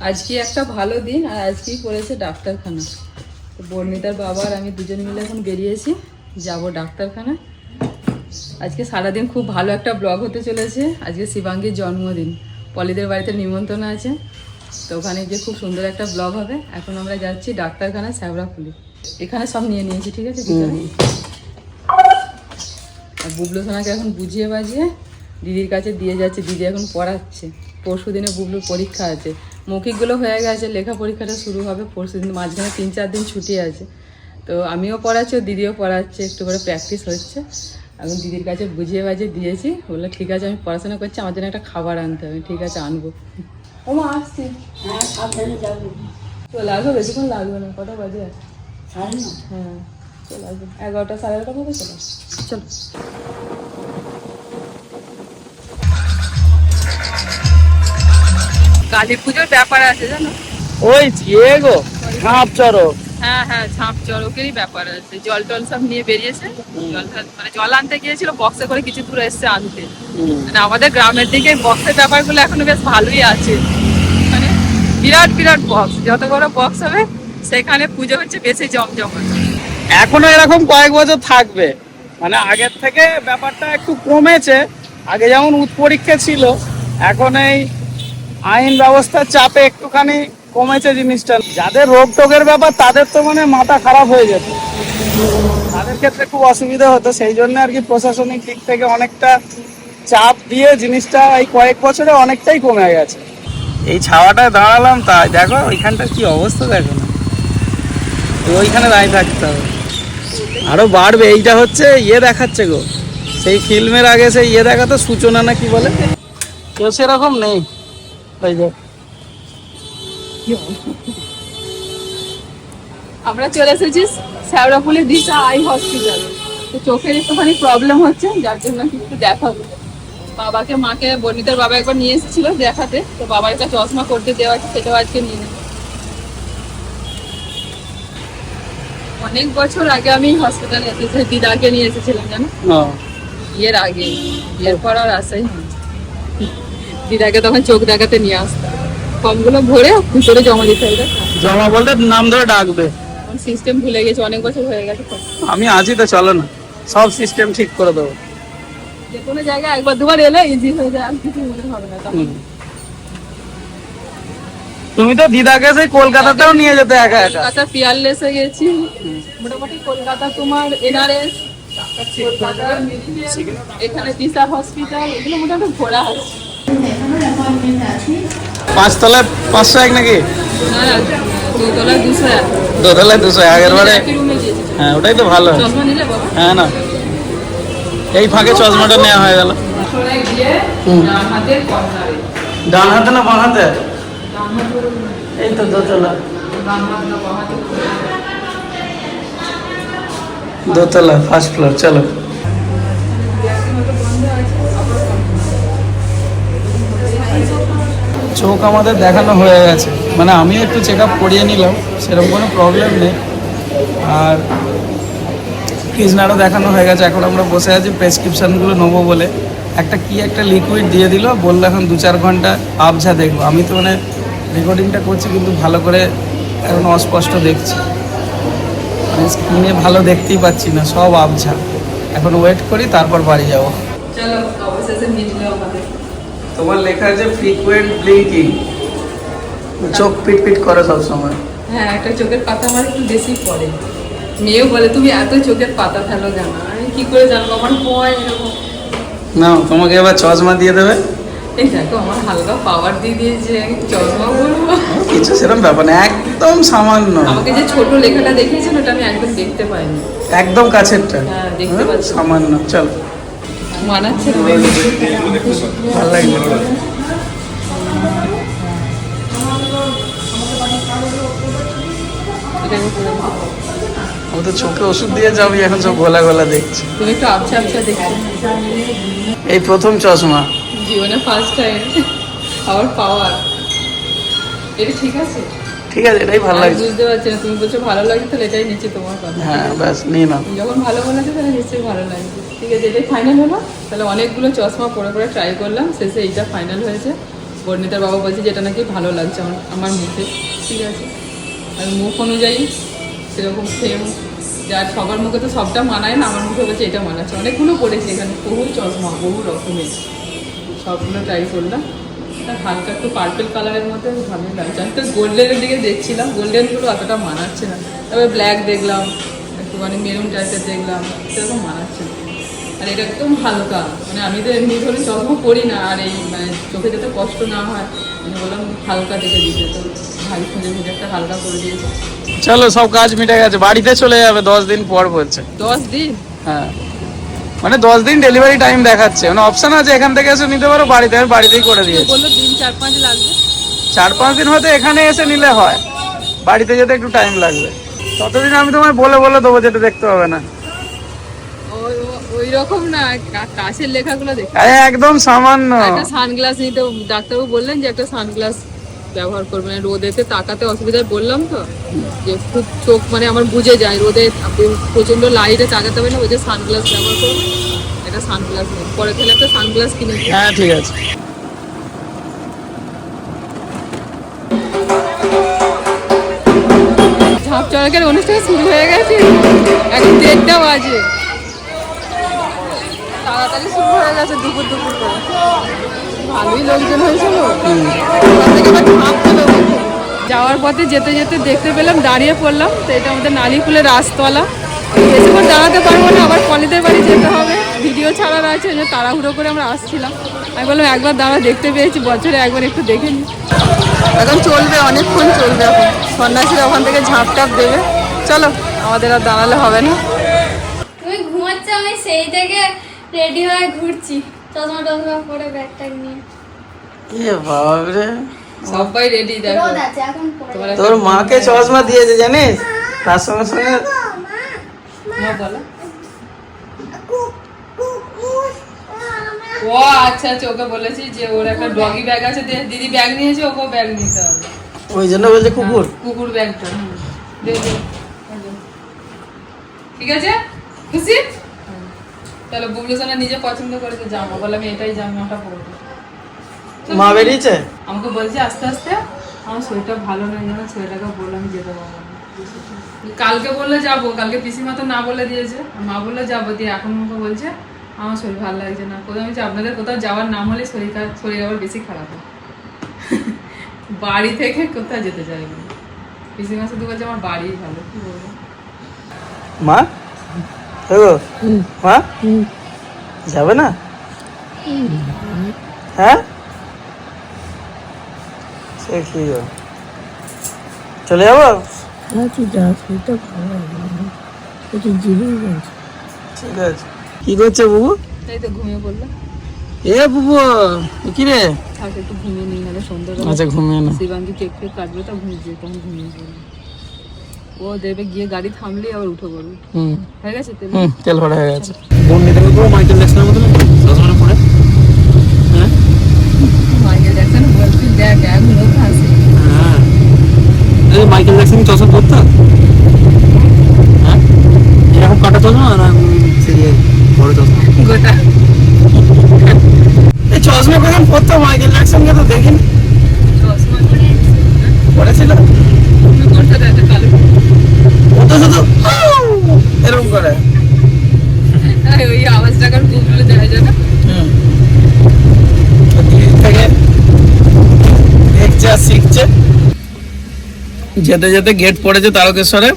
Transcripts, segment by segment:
আজকে একটা ভালো দিন আর আজকেই পড়েছে ডাক্তারখানা। তো বর্ণিতার বাবা আর আমি দুজন মিলে এখন বেরিয়েছি, যাব ডাক্তারখানা। আজকে সারাদিন খুব ভালো একটা ব্লগ হতে চলেছে। আজকে শিবাঙ্গীর জন্মদিন, পলিদের বাড়িতে নিমন্ত্রণ আছে, তো ওখানে গিয়ে খুব সুন্দর একটা ব্লগ হবে। এখন আমরা যাচ্ছি ডাক্তারখানা শ্যাওড়াফুলি। এখানে সব নিয়ে নিয়েছি, ঠিক আছে? আর বুবলু সোনাকে এখন বুঝিয়ে বাজিয়ে দিদির কাছে দিয়ে যাচ্ছে, দিদি এখন পড়াচ্ছে। পরশু দিনে বুবলুর পরীক্ষা আছে, মৌখিকগুলো হয়ে গেছে, লেখা পরীক্ষাটা শুরু হবে পরশু দিন। মাঝখানে 3-4 দিন ছুটি আছে, তো আমিও পড়াচ্ছি, দিদিও পড়াচ্ছে, একটু করে প্র্যাকটিস হচ্ছে। এখন দিদির কাছে বুঝিয়ে বাজিয়ে দিয়েছি, বললো ঠিক আছে আমি পড়াশোনা করছি, আমার জন্য একটা খাবার আনতে হবে। ঠিক আছে, আনবো। ও মা আসছি। হ্যাঁ, সাবধানে যাবো। চলে আসবো, বেশিক্ষণ লাগবে না। কটা বাজে? সাড়ে 9। হ্যাঁ, চলে আসবো 11টা 11:30 মতো চলে আসবো। চলো। কালী পুজোর ব্যাপার আছে জানো? ওই যে গো ঝাঁপ চড়ো। হ্যাঁ হ্যাঁ, ঝাঁপ চড়কেরই ব্যাপার আছে। জল টল সব নিয়ে বেরিয়েছে। জল আনতে গিয়েছিল, বক্সে করে কিছু দূর এসছে আনতে। মানে আমাদের গ্রামের দিকে বক্সের ব্যাপারগুলো এখনো বেশ ভালোই আছে। মানে বিরাট বিরাট বক্স, যত বড় বক্স হবে সেখানে পুজো হচ্ছে বেশি জমজমাট। এখনো এরকম কয়েক বছর থাকবে, মানে আগের থেকে ব্যাপারটা একটু কমেছে। আগে যেমন উৎপরীক্ষা ছিল, এখন এই আইন ব্যবস্থার চাপে একটুখানি কমেছে জিনিসটা। যাদের রোগ টোগের ব্যাপার তাদের তো মানে মাথা খারাপ হয়ে যেত, তাদের ক্ষেত্রে খুব অসুবিধা হতো। সেই জন্য আর কি প্রশাসনিক দিক থেকে অনেকটা চাপ দিয়ে জিনিসটা এই কয়েক বছরে অনেকটাই কমে গেছে। এই ছাওয়াটায় দাঁড়ালাম, তাই দেখো ওইখানটার কি অবস্থা, দেখো না, ওইখানে দাঁড়িয়ে থাকতে হবে। আরো বাড়বে। এইটা হচ্ছে ইয়ে দেখাচ্ছে গো, সেই ফিল্মের আগে সেই ইয়ে দেখাতো, সূচনা না কি বলে, কেউ সেরকম নেই। ওই যে আমরা চলে এসেছি শ্যাওড়াফুলি দিশা আই হসপিটাল। তো চোখের একটুখানি প্রবলেম হচ্ছে, যার জন্য একটু দেখাবো। বাবাকে মাকে বর্ণিতার বাবা একবার নিয়ে এসেছিল দেখাতে, তো বাবার একটা চশমা করতে দেওয়া আছে, সেটাও আজকে নিয়ে নেব। অনেক বছর আগে আমি হসপিটালে এসেছি, দিদাকে নিয়ে এসেছিলাম জানো, বিয়ের আগে। বিয়ের পর আর আসাই হয়নি। দিদাকে তখন চোখ দেখাতে নিয়ে আসতাম, ফর্মগুলো ভরে ভিতরে জমা দিতে হবে। জমা বলতে নাম ধরে ডাকবে। সিস্টেম ভুলে গেছে, অনেক বছর হয়ে গেছে। আমি আছি তো, চলো না, সব সিস্টেম ঠিক করে দেবো। যে কোনো জায়গায় একবার দুবার এলে ইজি হয়ে যায়, আর কিছু মনে হবে না তখন। তুমি তো দিদাকে সেই কলকাতাতেও নিয়ে যেতে একা একা। কলকাতা পিয়ারলেসে গেছি, মোটামুটি কলকাতা তোমার NRS, এখানে দিশা হসপিটাল, এগুলো মোটামুটি ঘোরা আছে। 5 তলায় 501 নাকি? না, দোতলায় 201। দোতলায় 200 আগের বারে। একই রুমে গিয়েছি। হ্যাঁ, ওটাই তো ভালো। চশমা নিলে বাবা? হ্যাঁ না, এই ফাঁকে চশমাটা নেওয়া হয়ে গেল। সরে গিয়ে ডান হাতের কর্নারে। ডান হাতে না বাঁ হাতে? ডান হাতে। এই তো দোতলা। ডান হাত না বাঁ হাতে? দোতলা, ফার্স্ট ফ্লোর। চলো। চোখ আমাদের দেখানো হয়ে গেছে, মানে আমিও একটু চেক আপ করিয়ে নিলাম, সেরকম কোনো প্রবলেম নেই। আর কৃষ্ণারও দেখানো হয়ে গেছে। এখন আমরা বসে আছি প্রেসক্রিপশানগুলো নেবো বলে। একটা লিকুইড দিয়ে দিল, বললো এখন 2-4 ঘন্টা আবঝা দেখবো। আমি তো মানে রেকর্ডিংটা করছি কিন্তু ভালো করে এখন অস্পষ্ট দেখছি, মানে স্ক্রিনে ভালো দেখতেই পাচ্ছি না, সব আবঝা। এখন ওয়েট করি, তারপর বাড়ি যাবো। চলো, অবশেষে মিটলো আমাদের। তোমার লেখা আছে ফ্রিকুয়েন্ট ব্লিঙ্কিং, চোখ পিট করে সব সময়। হ্যাঁ, একটা চোখের পাতা আমার একটু বেশি পড়ে। মেয়েও বলে তুমি এত চোখের পাতা ফেলো কেন? আমি কি করে জানবো আমার হয় এরকম? না, তোমাকে এবার চশমা দিয়ে দেবে। এই দেখো আমার হালকা পাওয়ার দিয়ে দিয়েছে, চশমা বলবো কিছু সেরকম ব্যাপার না, একদম সামান্য। আমাকে যে ছোট লেখাটা দেখিয়েছেন ওটা আমি একদম দেখতে পাইনি। একদম কাছেরটা। হ্যাঁ, দেখতে পাচ্ছি। সামান্য। চল, মানাচ্ছে না? ভালো লাগলো। আমি তো চোখে ওষুধ দিয়ে যাবি, এখন সব গোলা গোলা দেখছি। তুমি একটু আবছা আবছা দেখছো। এই প্রথম চশমা জীবনে ফার্স্ট টাইম। আবার পাওয়ার, এটা ঠিক আছে? ঠিক আছে, এটাই ভালো লাগছে। বুঝতে পারছি না, তুমি বলছো ভালো লাগছে, তাহলে এটাই নিচ্ছি তোমার কথা। হ্যাঁ, ব্যাস নিয়ে নাও। যখন ভালো বলেছে তাহলে নিশ্চয়ই ভালো লাগছে। ঠিক আছে, এটাই ফাইনাল হলো। তাহলে অনেকগুলো চশমা পরে ট্রাই করলাম, শেষে এইটা ফাইনাল হয়েছে। বর্ণিতার বাবা বলছে যেটা নাকি ভালো লাগছে আমার মুখে। ঠিক আছে, আর মুখ অনুযায়ী সেরকম সেম, যার সবার মুখে তো সবটা মানায় না, আমার মুখে বলছে এটা মানাচ্ছে। অনেকগুলো পড়েছি এখানে, বহু চশমা, বহু রকমের, সবগুলো ট্রাই করলাম। এটা হালকা একটু পার্পেল কালারের মধ্যে ভালোই লাগছে। আমি তো গোল্ডেনের দিকে দেখছিলাম, গোল্ডেনগুলো অতটা মানাচ্ছে না। তবে ব্ল্যাক দেখলাম, একটুখানি মেরুন টাইপের দেখলাম, সেরকম মানাচ্ছে না। আর এটা একদম হালকা, মানে আমি তো এমনি ধরে চশমা পরি না, আর এই মানে চোখে যাতে কষ্ট না হয় আমি বললাম হালকা দেখে দিতে, তো ভাই খুঁজে খুঁজে একটা হালকা করে দিয়েছে। চলো, সব কাজ মিটে গেছে, বাড়িতে চলে যাবে 10 দিন পর বলছে। 10 দিন? হ্যাঁ, মানে 10 দিন ডেলিভারি টাইম দেখাচ্ছে, মানে অপশন আছে এখান থেকে এসে নিতে পারো, বাড়িতে বাড়িতেই করে দিয়েছে। বললো দিন 4-5 লাগবে। 4-5 দিন হয়তো এখানে এসে নিলে হয়, বাড়িতে যেতে একটু টাইম লাগবে। ততদিন আমি তোমায় বলে দেবো, যেটা দেখতে হবে না। ওই রকম না, কাছের লেখাগুলো দেখি। একদম সামান্য। একটা সানগ্লাস নিতে ডাক্তারবাবু বললেন যে একটা সানগ্লাস ব্যবহার করবে না, রোদেতে তাকাতে অসুবিধায় বললাম তো, যে খুব চোখ মানে আমার বুঝে যায়, রোদে প্রচন্ড লাইটে তাকাতে হবে না, ওই যে সানগ্লাস ব্যবহার করবো। একটা সানগ্লাস নেই, পরে তাহলে একটা সানগ্লাস কিনে দিই। হ্যাঁ ঠিক আছে। ঝাঁপ চড়কের অনুষ্ঠান শুরু হয়ে গেছে, এখন 1:30 বাজে, তাড়াতাড়ি শুরু হয়ে গেছে, দুপুর করে। ভালোই লোকজন হয়েছিল। যাওয়ার পথে যেতে যেতে দেখতে পেলাম, দাঁড়িয়ে পড়লাম, তো এটা আমাদের নালিকুলের রাসতলা। বেশিক্ষণ দাঁড়াতে পারবো না, আবার কলেজের বাড়ি যেতে হবে, ভিডিও ছাড়ার আছে, ওই জন্য তাড়াহুড়ো করে আমরা আসছিলাম। আমি বললাম একবার দাঁড়া, দেখতে পেয়েছি, বছরে একবার একটু দেখে নিই। এখন চলবে, অনেকক্ষণ চলবে। এখন সন্ন্যাসীরা ওখান থেকে ঝাঁপ টাপ দেবে। চলো, আমাদের আর দাঁড়ালে হবে না। তুমি ঘুমাচ্ছ, আমি সেই থেকে রেডি হয়ে ঘুরছি, চশমা টশমা পরে ব্যাগ ট্যাগ নিয়ে। এ বাবরে, সবাই রেডি, দেখো রোদ আছে এখন পরে। তোর মাকে চশমা দিয়েছে জানিস, তার সঙ্গে সঙ্গে মা বলো। ও আচ্ছা আচ্ছা, ওকে বলেছি যে ওর একটা ডগি ব্যাগ আছে, দিদি ব্যাগ নিয়েছে, ওকে ব্যাগ নিতে হবে, ওই জন্য বলছে কুকুর। কুকুর ব্যাগটা। দে দে। ঠিক আছে, খুশি? তাহলে বুবলু সোনা নিজে পছন্দ করেছে জামা, বলে আমি এটাই জামাটা পরবো। মা বেরিয়েছে, আমাকে বলছে আস্তে আস্তে, আমার শরীরটা ভালো নয় জানো, শরীরটাকে বললাম আমি যেতে পারবো না। কালকে বললে যাবো, কালকে পিসিমা তো না বলে দিয়েছে, মা বললে যাবো, দিয়ে এখন আমাকে বলছে আমার শরীর ভালো লাগছে না। কোথাও আমি আপনাদের কোথাও যাওয়ার নাম হলে শরীর আবার বেশি খারাপ হয়। বাড়ি থেকে কোথাও যেতে চাই না, পিসিমা শুধু বলছে আমার বাড়ি ভালো। কি বলবো? মা মা যাবে না? হ্যাঁ, সে কি গো, চলে যাবো? ঠিক আছে। কি করছে বুবু? তাই তো ঘুমিয়ে পড়লো। এ বুবু, কি রে? থাক একটু ঘুমিয়ে নিই, নাহলে সন্ধ্যা। আচ্ছা ঘুমিয়ে না। শিবাঙ্গি কেক ফেক কাটবে, তো ঘুমিয়ে তখন ঘুমিয়ে পড়বে। ও দেবে গিয়ে গাড়ি থামলে আবার উঠে পড়বে। হয়ে গেছে তেল? তেল ভরা হয়ে গেছে। বোন নিতে পুরো মাইকেল জ্যাকসনের মতো চশমাটা পরে। হ্যাঁ, মাইকেল জ্যাকসন বলছি, দেখ এক মুখ হাসি। হ্যাঁ, এই মাইকেল জ্যাকসন চশমা পরতো? হ্যাঁ, এরকম কাটা চশমা না সিরিয়াল বড় চশমা গোটা। এই চশমা কখন পরতো মাইকেল জ্যাকসনকে তো দেখিনি। চশমা পরেছিল? তুমি করতে দেয় তো কালো, ও তো শুধু এরকম করে, ওই আওয়াজ টাকার বুকগুলো দেখা যায় না। থেকে দেখছে আর শিখছে। যেতে যেতে গেট পড়েছে তারকেশ্বরে,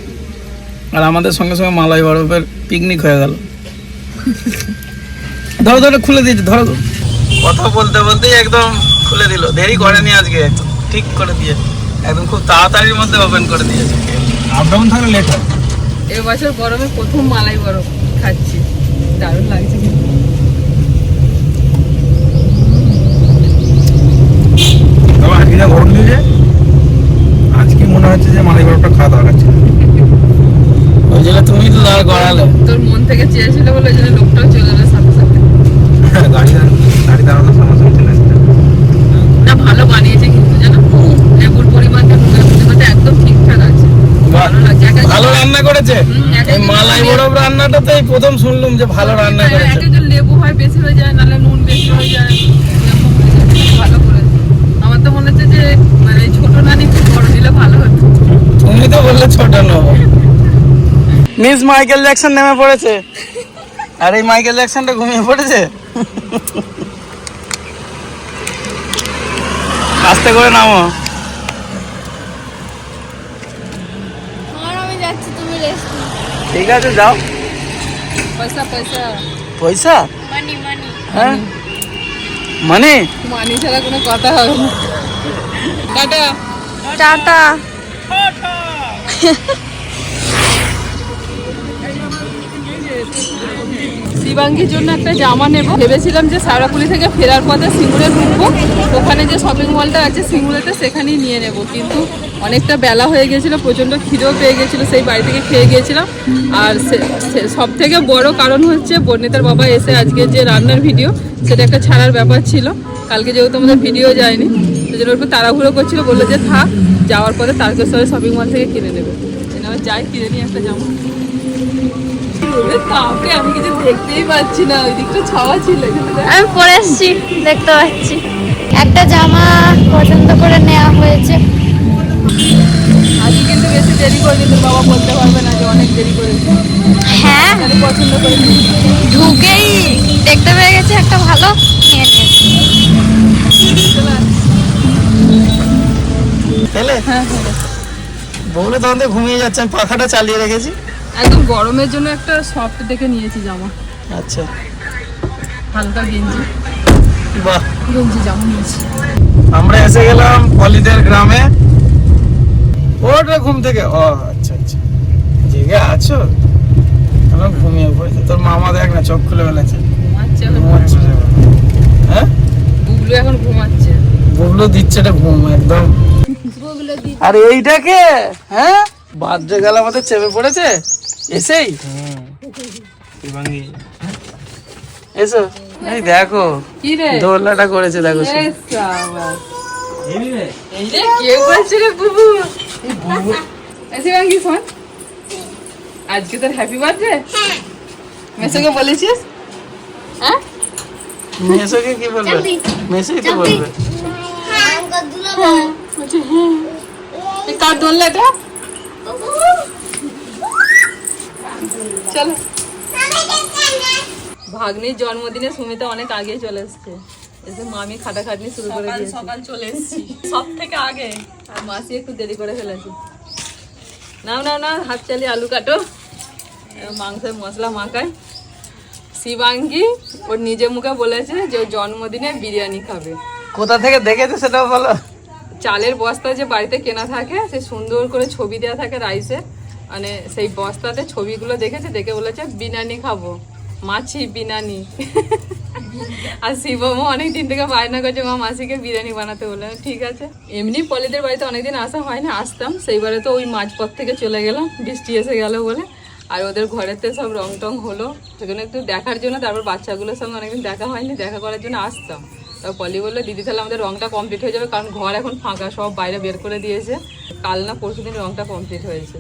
আর আমাদের সঙ্গে সঙ্গে মালাই বরফের পিকনিক হয়ে গেল। ধরো ধরো, খুলে দিয়েছে, ধরো। কথা বলতে বলতেই একদম খুলে দিল, দেরি করেনি আজকে, ঠিক করে দিয়ে একদম খুব তাড়াতাড়ির মধ্যে ওপেন করে দিয়েছে। আপ ডাউন থাকলে লেট হয়। এবছর গরমে প্রথম মালাই বরফ খাচ্ছি, দারুণ লাগছে কিন্তু। আজকে যা গরম দিয়েছে, আজকে মনে হচ্ছে যে মালাই বরফটা খাওয়া দরকার ছিল। ওই জন্য তুমি তো গড়ালে, তোর মন থেকে চেয়েছিল বলে ওই জন্য লোকটাও চলে এলো সাথে সাথে। গাড়ি দাঁড়ানোর সময় চলে আসছে। না ভালো বানিয়েছে কিন্তু, জানো লেবুর পরিমাণটা একদম ঠিকঠাক আছে, ভালো লাগছে। ভালো রান্না করেছে। এই মালাই বরফ রান্নাটাতে প্রথম শুনলাম যে ভালো রান্না করেছে। এক একজন লেবু হয় বেশি হয়ে যায়, নাহলে নুন বেশি হয়ে যায়, এরকম হয়ে যায়। ভালো করেছে। মানে ছোট নানি একটু বড় নিলে ভালো হতো। তুমি তো বললে ছোট নেবো। মিস মাইকেল জ্যাকসন নেমে পড়েছে, আর এই মাইকেল জ্যাকসনটা ঘুমিয়ে পড়েছে। আস্তে করে নামো। আর আমি যাচ্ছি, তুমি রেস্ট নাও। ঠিক আছে যাও। পয়সা পয়সা পয়সা? মানি মানি। হ্যাঁ মানে মানি ছাড়া কোনো কথা হবে না। টাটা। টাটা। শিবাঙ্গীর জন্য একটা জামা নেব ভেবেছিলাম, যে সারাপুলি থেকে ফেরার পথে সিঙ্গুরে ঢুকবো, ওখানে যে শপিং মলটা আছে সিঙ্গুরেতে সেখানেই নিয়ে নেব। কিন্তু অনেকটা বেলা হয়ে গেছিলো, প্রচণ্ড খিদেও পেয়ে গেছিলো, সেই বাড়ি থেকে খেয়ে গিয়েছিলাম। আর সব থেকে বড় কারণ হচ্ছে বর্ণিতার বাবা এসে আজকে যে রান্নার ভিডিও সেটা একটা ছাড়ার ব্যাপার ছিল। কালকে যেহেতু আমাদের ভিডিও যায়নি, সেই জন্য একটু তাড়াহুড়ো করছিল, বললো যে থাক, যাওয়ার পরে তারকেশ্বরের শপিং মল থেকে কিনে নেবে। এবার যাই, কিনে নিয়ে একটা জামা। তাপে আমি কিছু দেখতেই পাচ্ছি না, ওই দিকটা ছাওয়া ছিল। আমি পরে এসছি, দেখতে পাচ্ছি। একটা জামা পছন্দ করে নেওয়া হয়েছে। আজকে কিন্তু বেশি দেরি করে কিন্তু বাবা বলতে পারবে না যে অনেক দেরি করেছে। হ্যাঁ, আমি পছন্দ করে নিয়েছি। ঢুকেই দেখতে পেয়ে গেছে একটা ভালো, নিয়ে নিয়েছি। পেলে? হ্যাঁ বউলে তখন থেকে ঘুমিয়ে যাচ্ছে, আমি পাখাটা চালিয়ে রেখেছি। একদম গরমের জন্য একটা সফট দেখে নিয়েছি জামা, আচ্ছা হালকা গেঞ্জি বাহ। গেঞ্জি জামা নিয়েছি। আমরা এসে গেলাম পলিদের গ্রামে। ওটা ঘুম থেকে, ও আচ্ছা আচ্ছা, জেগে আছো? আমরা ঘুমিয়ে পড়েছি। তোর মামা দেখ না, চোখ খুলে ফেলেছে, ঘুমাচ্ছে এখন। ঘুমাচ্ছে। হ্যাঁ বুবলু এখন ঘুমাচ্ছে। বুবলু দিচ্ছে এটা ঘুম একদম। আর এইটাকে হ্যাঁ বাদ্রে গেল আমাদের চেপে পড়েছে এসেই। এসো, এই দেখো কি রে? দোলনাটা করেছে, দেখো সে। এ সাবাস। এই রে, কে বলছে রে বুবু? এসে ভাঙ্গি ফোন। আজকে তোর হ্যাপি বার্থডে? মেসোকে বলেছিস? হ্যাঁ? মেসোকে কি বলবে? মেসোই তো বলবে। কার দোলনা এটা? চলো। ভাগ্নির জন্মদিনে সুমিতা অনেক আগে চলে এসছে, এসে মামি খাটাখাটনি শুরু করে দিয়েছে। সকাল চলে এসেছি সব থেকে আগে, আর মাসি একটু দেরি করে ফেলেছে। নাও নাও না, হাত চালিয়ে আলু কাটো, মাংসের মশলা মাখায়। শিবাঙ্গী ওর নিজে মুখে বলেছে যে ওর জন্মদিনে বিরিয়ানি খাবে। কোথা থেকে দেখেছে সেটাও বলো। চালের বস্তা যে বাড়িতে কেনা থাকে, সে সুন্দর করে ছবি দেওয়া থাকে রাইসে, মানে সেই বস্তাতে ছবিগুলো দেখেছে, দেখে বলেছে বিরিয়ানি খাবো, মাছি বিরিয়ানি। আর শিবমও অনেকদিন থেকে বায়না করছে মা মাসিকে বিরিয়ানি বানাতে, বলে ঠিক আছে। এমনি পলিদের বাড়িতে অনেকদিন আসা হয় না, আসতাম, সেইবারে তো ওই মাঝপথ থেকে চলে গেলাম, বৃষ্টি এসে গেল বলে। আর ওদের ঘরেতে সব রং টং হলো, সেখানে একটু দেখার জন্য, তারপর বাচ্চাগুলোর সঙ্গে অনেকদিন দেখা হয়নি, দেখা করার জন্য আসতাম। তারপর পলি বললো দিদি তাহলে আমাদের রংটা কমপ্লিট হয়ে যাবে, কারণ ঘর এখন ফাঁকা, সব বাইরে বের করে দিয়েছে। কাল না পরশুদিন রংটা কমপ্লিট হয়েছে।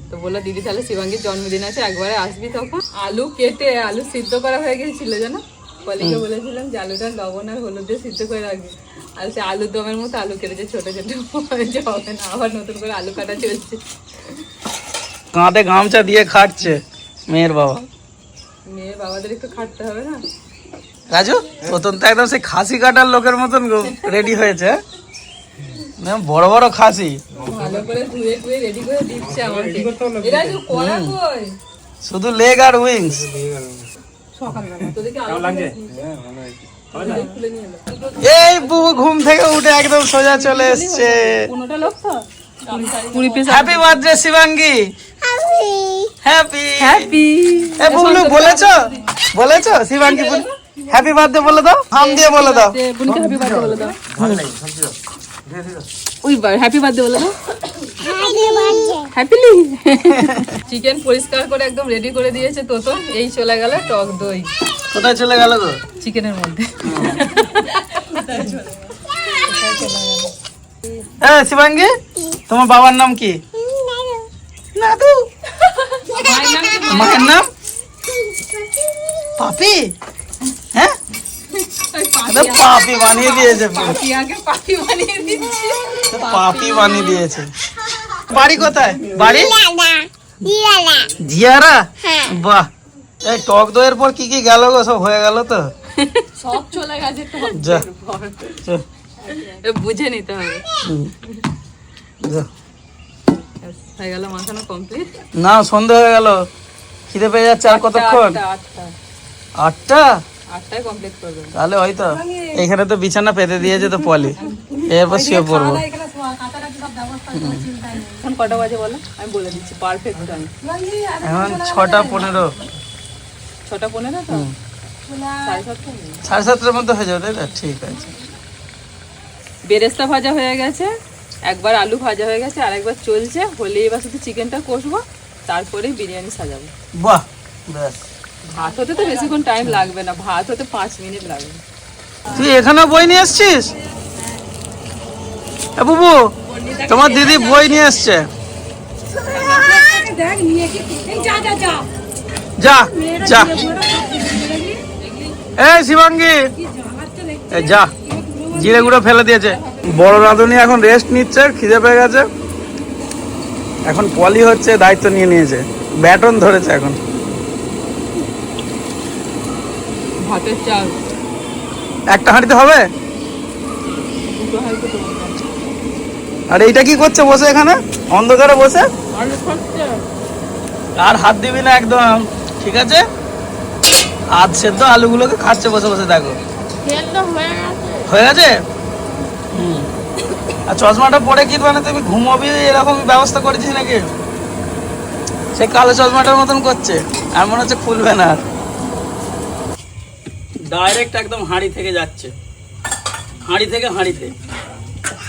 তো বললো দিদি তাহলে শিবাঙ্গীর জন্মদিন আছে, একবারে আসবি তখন। আলু কেটে, আলু সিদ্ধ করা হয়ে গেছিল জানো, পলিকে বলেছিলাম যে আলুটা লবণ আর হলুদ দিয়ে সিদ্ধ করে রাখবি, আর সে আলুর দমের মতো আলু কেটেছে ছোট ছোট, হবে না, আবার নতুন করে আলু কাটা চলছে। কাঁধে গামছা দিয়ে খাটছে মেয়ের বাবা। মেয়ে বাবাদের একটু খাটতে হবে না। রাজু প্রথম তো একদম সেই খাসি কাটার লোকের মতন রেডি হয়েছে, বড় বড় খাসি, ভালো করে ধুয়ে টুয়ে রেডি করে দিচ্ছে আমাকে। এরা যে কড়া কই, শুধু লেগ আর উইংস। সকালবেলা তোদেরকে আলু লাগছে, খুলে নিয়ে এলো। এই বুবু ঘুম থেকে উঠে একদম সোজা চলে এসছে। 15টা লোক তো 20 পিস। Happy birthday Shivangi. Happy happy. এ বুবলু বলেছো, বলেছো শিবাঙ্গী হ্যাপি বার্থডে বলে দাও, হাম দিয়ে বলে দাও। বোনকে হ্যাপি বার্থডে বলে দাও। ওই হ্যাপি বার্থডে বলে দাও। হ্যাপিলি। চিকেন পরিষ্কার করে একদম রেডি করে দিয়েছে তো, এই চলে গেল টক দই। কোথায় চলে গেল গো? চিকেনের মধ্যে। হ্যাঁ শিবাঙ্গী, তোমার বাবার নাম কি? নাদু। মায়ের নাম পাপি। হ্যাঁ এটা পাপি বানিয়ে দিয়েছে পুরো। পিয়াকে পাখি বানিয়ে দিচ্ছি। পাপি বানিয়ে দিয়েছে। বাড়ি কোথায়? বাড়ি জিয়ারা। বাহ, এই টক দইয়ের পর কি কি গেল গো? সব হয়ে গেল তো? সব চলে গেছে টক যা, দইয়ের পর। যা, এ বুঝে নিতে হবে। যা। ব্যাস, হয়ে গেল মাখানো কমপ্লিট। না, সন্ধে হয়ে গেল, খিদে পেয়ে যাচ্ছে। আর কতক্ষণ? 8টা? 8টায় কমপ্লিট করবে। তাহলে হয়তো এখানে তো বিছানা পেতে দিয়েছে তো পলি, এরপর শুয়ে পড়বো। এখন কটা বাজে বলো, আমি বলে দিচ্ছি পারফেক্ট টাইম। এখন 6:15। 6:15 তো? 7:30 7:30 মধ্যে হয়ে যাবে, তাই না? ঠিক আছে। বেরেস্তা ভাজা হয়ে গেছে, একবার আলু ভাজা হয়ে গেছে, আর একবার চলছে। হলে এবার শুধু চিকেনটা কষবো, তারপরে বিরিয়ানি সাজাবো। বাহ, ব্যাস। ভাত হতে তো বেশিক্ষণ টাইম লাগবে না, ভাত হতে 5 মিনিট লাগবে। তুই এখানে বই নিয়ে এসছিস? এ বুবু, তোমার দিদি বই নিয়ে এসছে। যা যা, এই শিবাঙ্গী, এই যা, জিরে গুঁড়ো ফেলে দিয়েছে। বড় রাঁধুনি এখন রেস্ট নিচ্ছে, খিদে পেয়ে গেছে। এখন পলি হচ্ছে, দায়িত্ব নিয়ে নিয়েছে, ব্যাটন ধরেছে এখন। ভাতের চাল একটা হাঁড়িতে হবে? দুটো হয়তো তোমার আর এইটা কি করছে বসে এখানে অন্ধকারে বসে? আলু খাচ্ছে। আর হাত দিবি না একদম, ঠিক আছে? আধ সেদ্ধ আলুগুলোকে খাচ্ছে বসে বসে, দেখো। হয়ে গেছে? হুম। আর চশমাটা পরে কি মানে তুমি ঘুমোবি এরকম ব্যবস্থা করেছিস নাকি? সে কালো চশমাটার মতন করছে, আর মনে হচ্ছে খুলবে না। আর ডাইরেক্ট একদম হাঁড়ি থেকে যাচ্ছে, হাঁড়ি থেকে হাঁড়িতে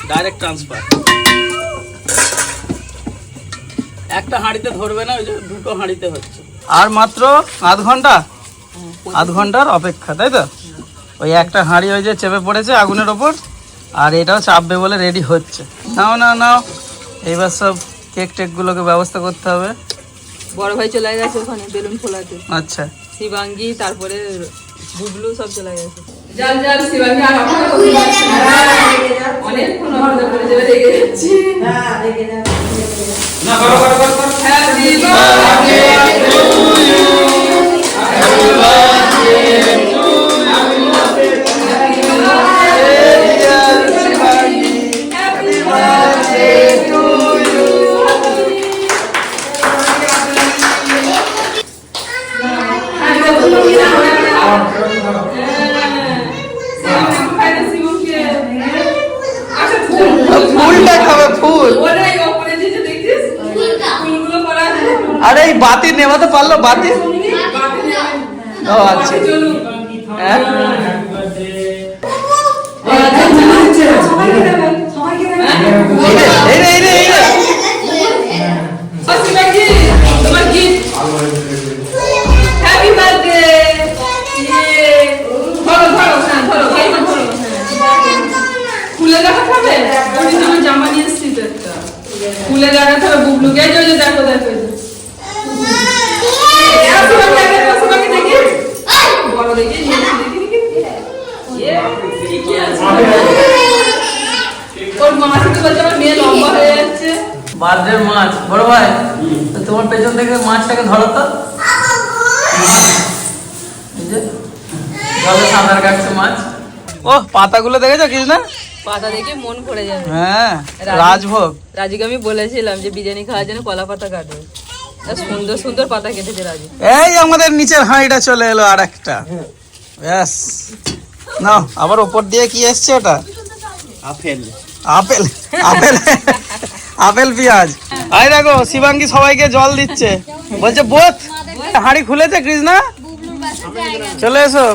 ডাইরেক্ট ট্রান্সফার। একটা হাঁড়িতে ধরবে না, ওই যে দুটো হাঁড়িতে হচ্ছে। আর মাত্র আধ ঘন্টার অপেক্ষা, তাই তো? ওই একটা হাঁড়ি ওই যে চেপে পড়েছে আগুনের ওপর, আর এটাও চাপবে বলে রেডি হচ্ছে। নাও নাও নাও, এইবার সব কেক টেকগুলোকে ব্যবস্থা করতে হবে। বড় ভাই চলে গেছে ওখানে বেলুন ফোলাতে। আচ্ছা, শিবাঙ্গী, তারপরে বুবলু সব চলে গেছে। যান যান শিবাঙ্গী, আর অনেকক্ষণ অপেক্ষা করে যাবে, রেগে যাচ্ছি। না করো করো করো করো। Happy birthday to you. Happy birthday to you. Happy birthday to you. Happy birthday to you. ফুলটা খাবে, ফুল। ওটাই ওপরে যেটা দেখছিস, ফুলগুলো করা আছে। আরে এই বাতি নেভাতে পারলো? বাতি, ও আচ্ছা। হ্যাঁ, এই রে এই রে এই রে। শিবাঙ্গী, তোমার gift। Happy birthday. ধরো ধরো, হ্যাঁ ধরো, কেকটা ধরো। খুলে দেখা খাবে? ওই জন্য আমি জামা নিয়ে এসেছি তো একটা। খুলে দেখাতে হবে বুবলুকে। এই যে দেখো দেখো, শিবাঙ্গী দেখি, বড় দেখি, দেখি কি আছে। ওর মাসি তো বলছে আমার মেয়ে লম্বা হয়ে যাচ্ছে। বার্থডের মাছ। বড় ভাই, তো তোমার পেছন থেকে মাছটাকে ধরো তো। এই যে জলে সাঁতার কাটছে মাছ। ও পাতাগুলো দেখেছো কিছু না? পাতা দেখে মন ভরে যাবে। হ্যাঁ, রাজভোগ। রাজুকে আমি বলেছিলাম যে বিরিয়ানি খাওয়ার জন্য কলা পাতা কাটবে, তা সুন্দর সুন্দর পাতা কেটেছে রাজু। এই আমাদের নিচের হাঁড়িটা চলে এলো আর একটা। ব্যাস, নাও। আবার ওপর দিয়ে কি এসছে ওটা? আপেল আপেল আপেল আপেল পেঁয়াজ। আই দেখো শিবাঙ্গী সবাইকে জল দিচ্ছে, বলছে বোধ। হাঁড়ি খুলেছে কৃষ্ণা, চলে এসো।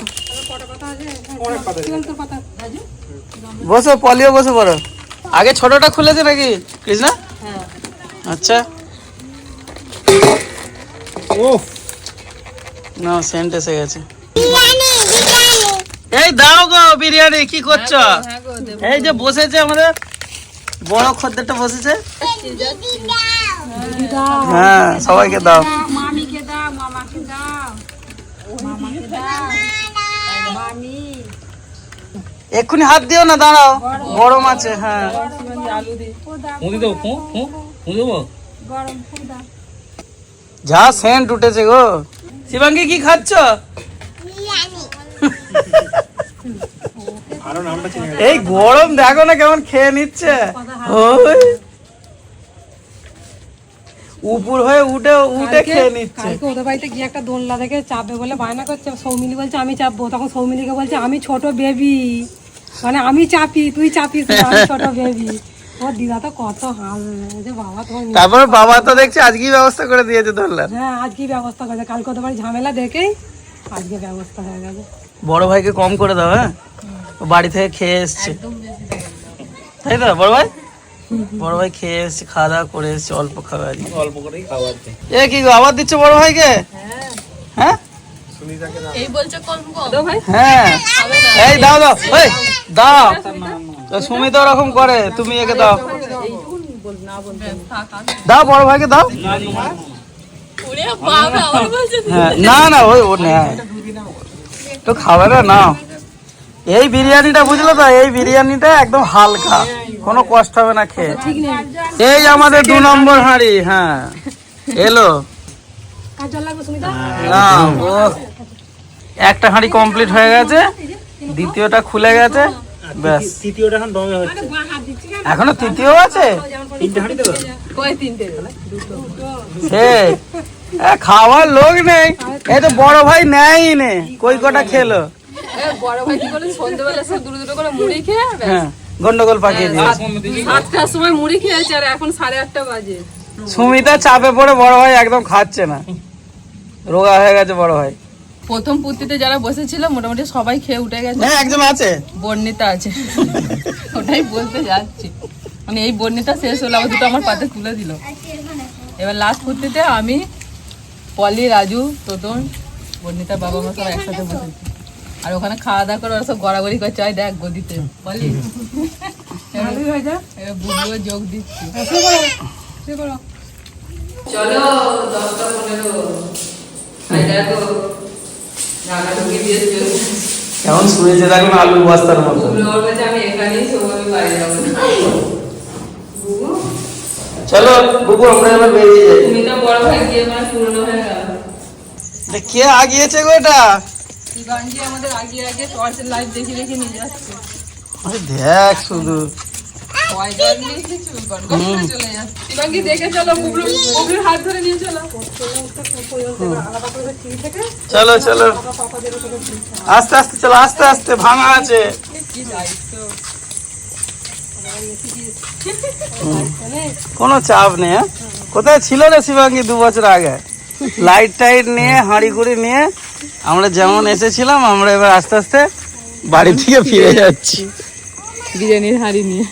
বসো, পলিও বসে পড়ো। আগে ছোটটা খুলেছে নাকি কৃষ্ণা? আচ্ছা। ও না, সেন্ট এসে গেছে। এই দাও গো বিরিয়ানি, কি করছো? এই যে বসেছে আমাদের বড় খদ্দেরটা বসেছে। হ্যাঁ, সবাইকে দাও। মামিকে দাও, মামাকে দাও, মামাকে দাও, মামি। এক্ষুনি হাত দিও না, দাঁড়াও, গরম আছে। হ্যাঁ শিবাঙ্গি আলু দি মুদি দেবো মুদি দেবো। যা সেন্ট উঠেছে গো। শিবাঙ্গি কি খাচ্ছ? এই গরম দেখো না কেমন খেয়ে নিচ্ছে। ওই উপর হয়ে উঠে উঠে খেয়ে নিচ্ছে। কালকে ওদের বাড়িতে গিয়ে একটা দোলনা দেখে চাপবে বলে বায়না করছে, সৌমিলি বলছে আমি চাপবো, তখন সৌমিলিকে বলছে আমি ছোট বেবি, মানে আমি চাপি তুই চাপিস না, আমি ছোট বেবি। ওর দিদা তো কত হাসবে, বাবা তোমার তারপর বাবা তো দেখছি আজকেই ব্যবস্থা করে দিয়েছে ধরলেন। হ্যাঁ আজকে ব্যবস্থা করেছে, কালকে ওদের বাড়ি ঝামেলা দেখেই আজকে ব্যবস্থা হয়ে গেছে। বড় ভাইকে কম করে দাও। হ্যাঁ ও বাড়ি থেকে খেয়ে এসছে, তাই তো? বড় ভাই, বড় ভাই খেয়ে এসছে, খাওয়া দাওয়া করে এসছে, অল্প খাওয়া আজকে। অল্প করেই খাবার দে। এ কি গো, আবার দিচ্ছ বড় ভাইকে? হ্যাঁ এই বলছে কত ভাই হ্যাঁ, এই দাও দাও, এই দাও। তো সুমিত ওরকম করে, তুমি একে দাও, দাও বড় ভাইকে দাও। হ্যাঁ না না, ওই ও নেয় তো খাবে না, নাও। এই বিরিয়ানিটা বুঝলো তো, এই বিরিয়ানিটা একদম হালকা, কোনো কষ্ট হবে না খেয়ে। এই আমাদের 2 নম্বর হাঁড়ি। হ্যাঁ এলো কাজ জল লাগবে সুমিতা? না, ও একটা হাঁড়ি কমপ্লিট হয়ে গেছে, দ্বিতীয়টা খুলে গেছে, ব্যাস। তৃতীয়টা এখন দমে হচ্ছে। এখনো তৃতীয় আছে। 3টে হাঁড়ি দেবো। কয় তিনটে সে খাওয়ার লোক নেই, এই তো বড় ভাই নেয়ই নে, কই কটা খেলো। বড় ভাই কি করে সন্ধ্যাবেলা সব দুটো করে মুড়ি খেয়ে ব্যাস। হ্যাঁ গন্ডগোল পাকিয়ে দিয়েছে। 7টার সময় মুড়ি খেয়েছে আর এখন 8:30 বাজে। সুমিতা চাপে পড়ে বড় ভাই একদম খাচ্ছে না, রোগা হয়ে গেছে বড় ভাই। প্রথম পুত্তিতে যারা বসেছিল মোটামুটি সবাই খেয়ে উঠে গেছে, হ্যাঁ একজন আছে, বর্ণিতা আছে। ওটাই বলতে যাচ্ছি, মানে এই বর্ণিতা শেষ হলো, আবার দুটো আমার পাতে তুলে দিল। এবার লাস্ট পুত্তিতে আমি, পলি, রাজু, তোতন, বর্ণিতার বাবা মা সব একসাথে বসেছি। আর ওখানে খাওয়া দাওয়া করে ওরা সব গড়াগড়ি করছে, আয় দেখ গদিতে বলি। এবার বুবুও যোগ দিচ্ছি। চলো 10টা 15 দেখো রান্না ঢুকিয়ে দিয়েছে। কেমন শুয়েছে দেখো না, আলু বস্তার মতো। বুবু বলছে আমি এখানেই শোবো, আমি বাইরে যাবো না। বুবু চলো বুবু আমরা এবার বেরিয়ে যাই। তুমি তো বড় ভাই গিয়ে মানে পুরনো হয়ে গেল। কে আগিয়েছে গো এটা? শিবাঙ্গি আমাদের আগে আগে টর্চের লাইট দেখে দেখে নিয়ে যাচ্ছে। আরে দেখ শুধু, ভয় ডর নিয়ে কিছু গড়গড় করে চলে যাচ্ছে। শিবাঙ্গি দেখে চলো, বুবলুর হাত ধরে নিয়ে চলো। চলো চলো আস্তে আস্তে চলো, আস্তে আস্তে, ভাঙা আছে। কি দায়িত্ব। কোনো চাপ নেই। হ্যাঁ কোথায় ছিল রে শিবাঙ্গি 2 বছর আগে? লাইট টাইট নিয়ে, হাঁড়ি কুড়ি নিয়ে আমরা যেমন এসেছিলাম, আমরা এবার আস্তে আস্তে বাড়ি থেকে ফিরে যাচ্ছি। বিরিয়ানির হাঁড়ি নিয়ে,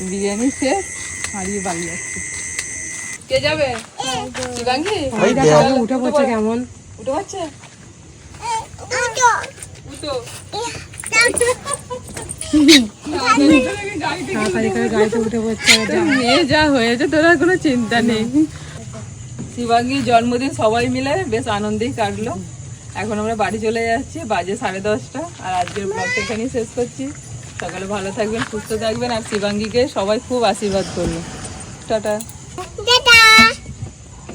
বিরিয়ানি শেষ, হাঁড়িয়ে বাড়ি যাচ্ছে। কে যাবে? শিবাঙ্গি ওই দেখ। উঠে পড়ছে কেমন, উঠে পাচ্ছে? উঠো। তাড়াতাড়ি করে গাড়িতে উঠে পড়ছে। মেয়ে যা হয়েছে তোর আর কোনো চিন্তা নেই। শিবাঙ্গীর জন্মদিন সবাই মিলে বেশ আনন্দেই কাটলো। এখন আমরা বাড়ি চলে যাচ্ছি, বাজে 10:30। আর আজকের ব্লগটা এখানেই শেষ করছি। সকালে ভালো থাকবেন, সুস্থ থাকবেন, আর শিবাঙ্গীকে সবাই খুব আশীর্বাদ করবে। টাটা।